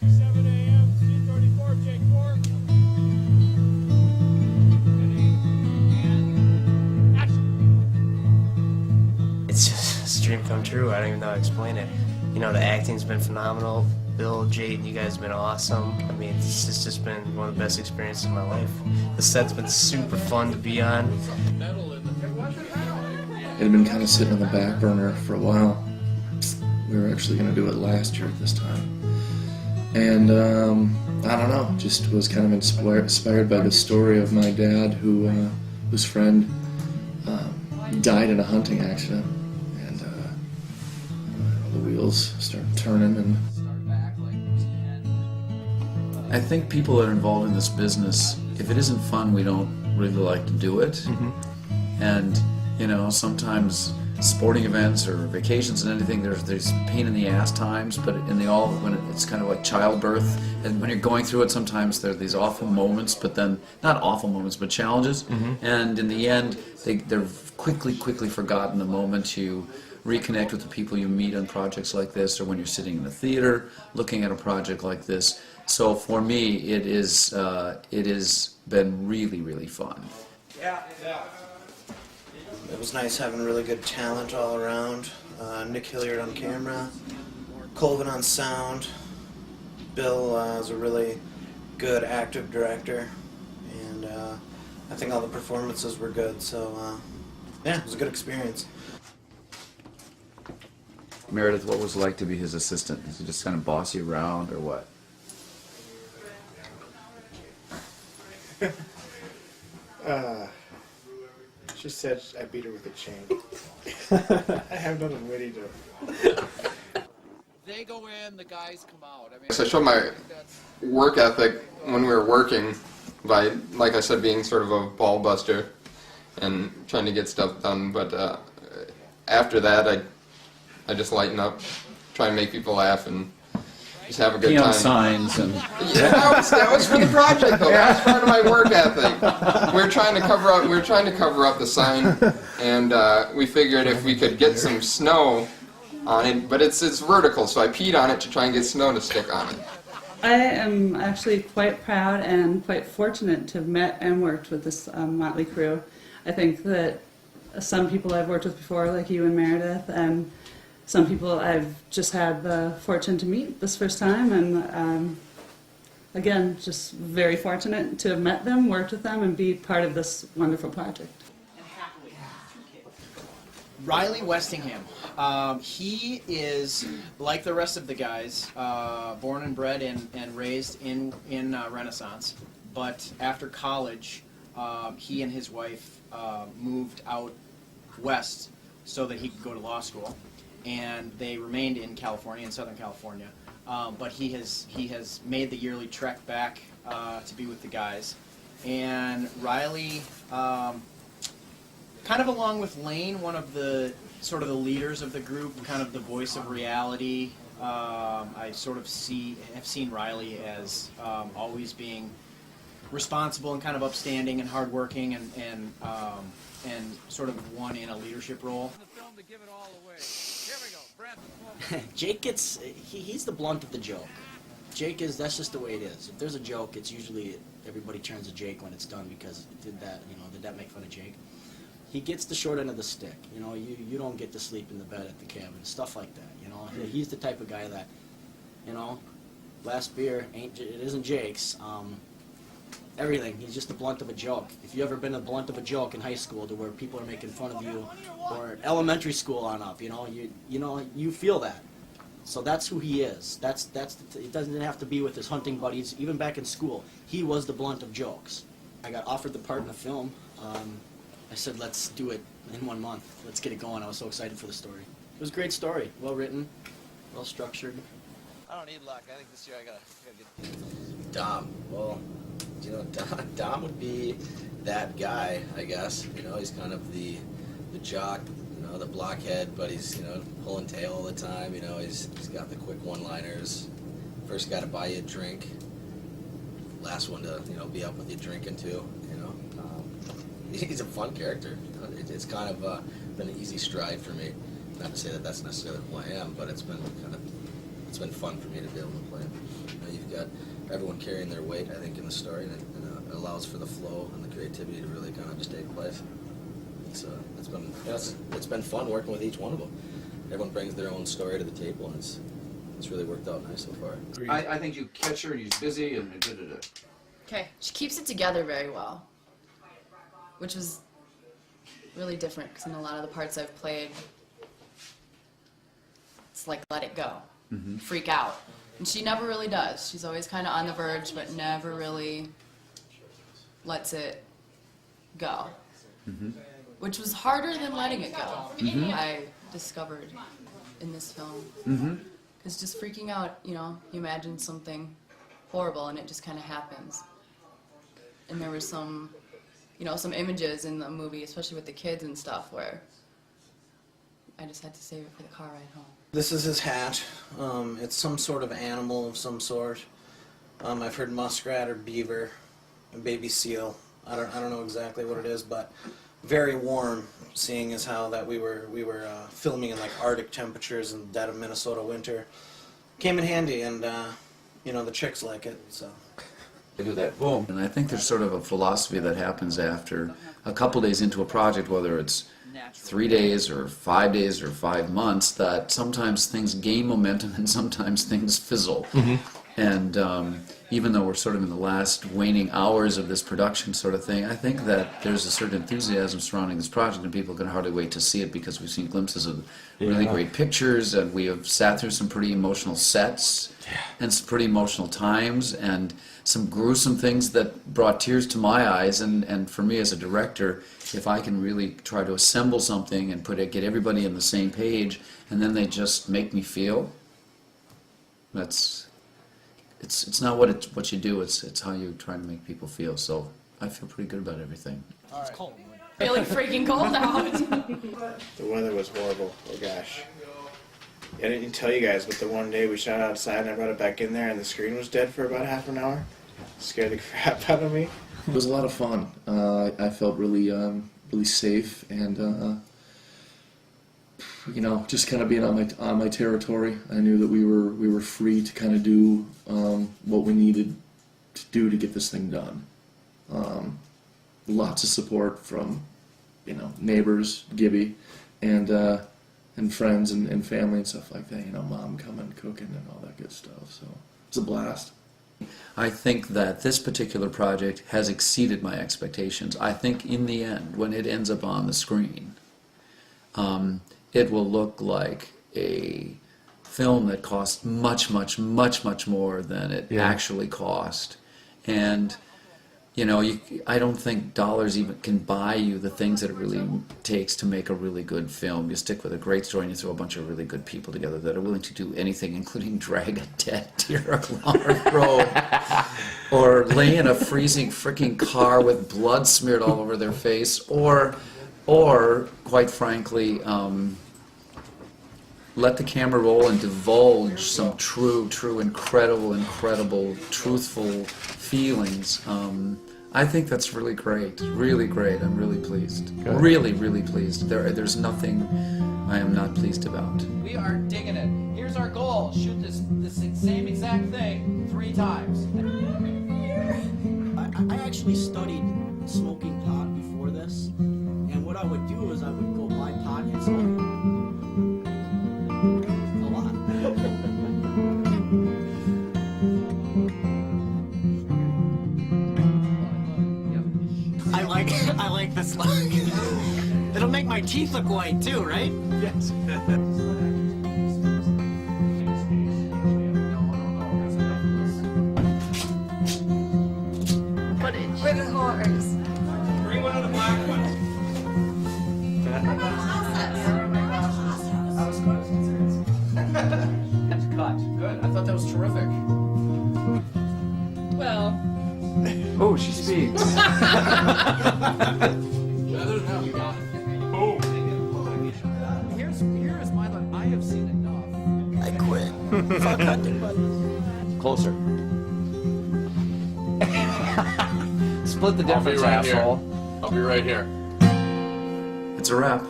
7 a.m. C-34, Jake 4. And action. It's just a dream come true. I don't even know how to explain it. You know, the acting's been phenomenal. Bill, Jade, you guys have been awesome. I mean, it's just been one of the best experiences of my life. The set's been super fun to be on. It had been kind of sitting on the back burner for a while. We were actually going to do it last year at this time. And I don't know, just was kind of inspired by the story of my dad whose friend died in a hunting accident. And the wheels started turning. And I think people that are involved in this business, if it isn't fun, we don't really like to do it. Mm-hmm. And you know, sometimes sporting events or vacations and anything, there's pain in the ass times, but when it's kind of like childbirth, and when you're going through it, sometimes there are these awful moments, but then not awful moments, but challenges. Mm-hmm. And in the end, they're quickly forgotten the moment you reconnect with the people you meet on projects like this, or when you're sitting in a theater looking at a project like this. So for me, it has been really fun. Yeah. It was nice having really good talent all around. Nick Hilliard on camera, Colvin on sound. Bill is a really good active director, and I think all the performances were good. So yeah, it was a good experience. Meredith, what was it like to be his assistant? Is he just kind of boss you around, or what? She said I beat her with a chain. I have nothing witty to. They go in, the guys come out. I mean, So I showed my work ethic when we were working by, like I said, being sort of a ball buster and trying to get stuff done. But after that, I just lighten up, try and make people laugh, and just have a good Pee on time. signs and Yeah, that was for the project though. That was part of my work ethic. We were trying to cover up the sign, and we figured if we could get some snow on it, but it's vertical, so I peed on it to try and get snow to stick on it. I am actually quite proud and quite fortunate to have met and worked with this motley crew. I think that some people I've worked with before, like you and Meredith, and some people I've just had the fortune to meet this first time, and again, just very fortunate to have met them, worked with them, and be part of this wonderful project. Riley Westingham. He is, like the rest of the guys, born and bred and raised in Renaissance. But after college, he and his wife moved out west so that he could go to law school. And they remained in California, in Southern California. But he has made the yearly trek back to be with the guys. And Riley, kind of along with Lane, one of the sort of the leaders of the group, kind of the voice of reality. I sort of have seen Riley as always being responsible and kind of upstanding and hardworking, and sort of one in a leadership role. Jake gets, he's the blunt of the joke. Jake that's just the way it is. If there's a joke, it's usually everybody turns to Jake when it's done because did that make fun of Jake? He gets the short end of the stick. You know, you don't get to sleep in the bed at the cabin, stuff like that. You know, he's the type of guy that, you know, last beer it isn't Jake's. Everything. He's just the blunt of a joke. If you ever been the blunt of a joke in high school to where people are making fun of you, or elementary school on up, you feel that. So that's who he is. It doesn't have to be with his hunting buddies. Even back in school, he was the blunt of jokes. I got offered the part in the film. I said, let's do it in 1 month. Let's get it going. I was so excited for the story. It was a great story. Well written, well structured. I don't need luck. I think this year I gotta get. Dom. Well, Dom would be that guy, I guess. You know, he's kind of the jock, the blockhead, but he's, pulling tail all the time. He's got the quick one-liners. First guy to buy you a drink. Last one to, be up with you drinking too, He's a fun character. It's kind of been an easy stride for me. Not to say that that's necessarily who I am, but it's been fun for me to be able to play him. everyone carrying their weight, I think, in the story, and it allows for the flow and the creativity to really kind of just take place. It's been fun working with each one of them. Everyone brings their own story to the table, and it's really worked out nice so far. I think you catch her and he's busy and da-da-da. Okay. She keeps it together very well, which was really different because in a lot of the parts I've played, it's like let it go, freak out. And she never really does. She's always kind of on the verge, but never really lets it go, which was harder than letting it go. I discovered in this film. Because just freaking out, you know, you imagine something horrible and it just kind of happens. And there were some, you know, some images in the movie, especially with the kids and stuff, where I just had to save it for the car ride home. This is his hat. It's some sort of animal of some sort. I've heard muskrat or beaver, a baby seal. I don't know exactly what it is, but very warm. Seeing as how that we were filming in like Arctic temperatures in the dead of Minnesota winter, came in handy, and you know, the chicks like it. So They do that, boom. And I think there's sort of a philosophy that happens after a couple days into a project, whether it's 3 days or 5 days or 5 months, that sometimes things gain momentum and sometimes things fizzle. And even though we're sort of in the last waning hours of this production sort of thing, I think that there's a certain enthusiasm surrounding this project, and people can hardly wait to see it because we've seen glimpses of really great pictures, and we have sat through some pretty emotional sets and some pretty emotional times, and some gruesome things that brought tears to my eyes. And for me as a director, if I can really try to assemble something and get everybody on the same page, and then they just make me feel, it's not what you do, it's how you try to make people feel. So I feel pretty good about everything. It's cold. Really freaking cold out. The weather was horrible. Oh gosh. I didn't tell you guys, but the one day we shot outside and I brought it back in there and the screen was dead for about half an hour. Scared the crap out of me. It was a lot of fun. I felt really safe, and you know, just kind of being on my territory. I knew that we were free to kind of do what we needed to do to get this thing done. Lots of support from, you know, neighbors, Gibby, and friends and family and stuff like that. You know, mom coming, cooking, and all that good stuff. So it's a blast. I think that this particular project has exceeded my expectations. I think in the end, when it ends up on the screen, it will look like a film that cost much, much, much, much more than it actually cost. And, you know, I don't think dollars even can buy you the things that it really takes to make a really good film. You stick with a great story and you throw a bunch of really good people together that are willing to do anything, including drag a dead deer along a road, or lay in a freezing freaking car with blood smeared all over their face, or quite frankly, let the camera roll and divulge some true, incredible, truthful feelings. I think that's really great. Really great. I'm really pleased. Good. Really pleased. There's nothing I am not pleased about. We are digging it. Here's our goal: shoot this same exact thing 3 times. I actually studied smoking pot before this, and what I would do is I would go buy pot and smoke it. A lot. I like this look. It'll make my teeth look white too, right? Yes. Footage. With a horse. Bring one of the black ones. That's cut. Good. I thought that was terrific. Well, Oh, she speaks. Here is my line. I have seen enough. I quit. Fuck hunting, but Closer. Split the I'll be difference, right here. asshole. I'll be right here. It's a wrap.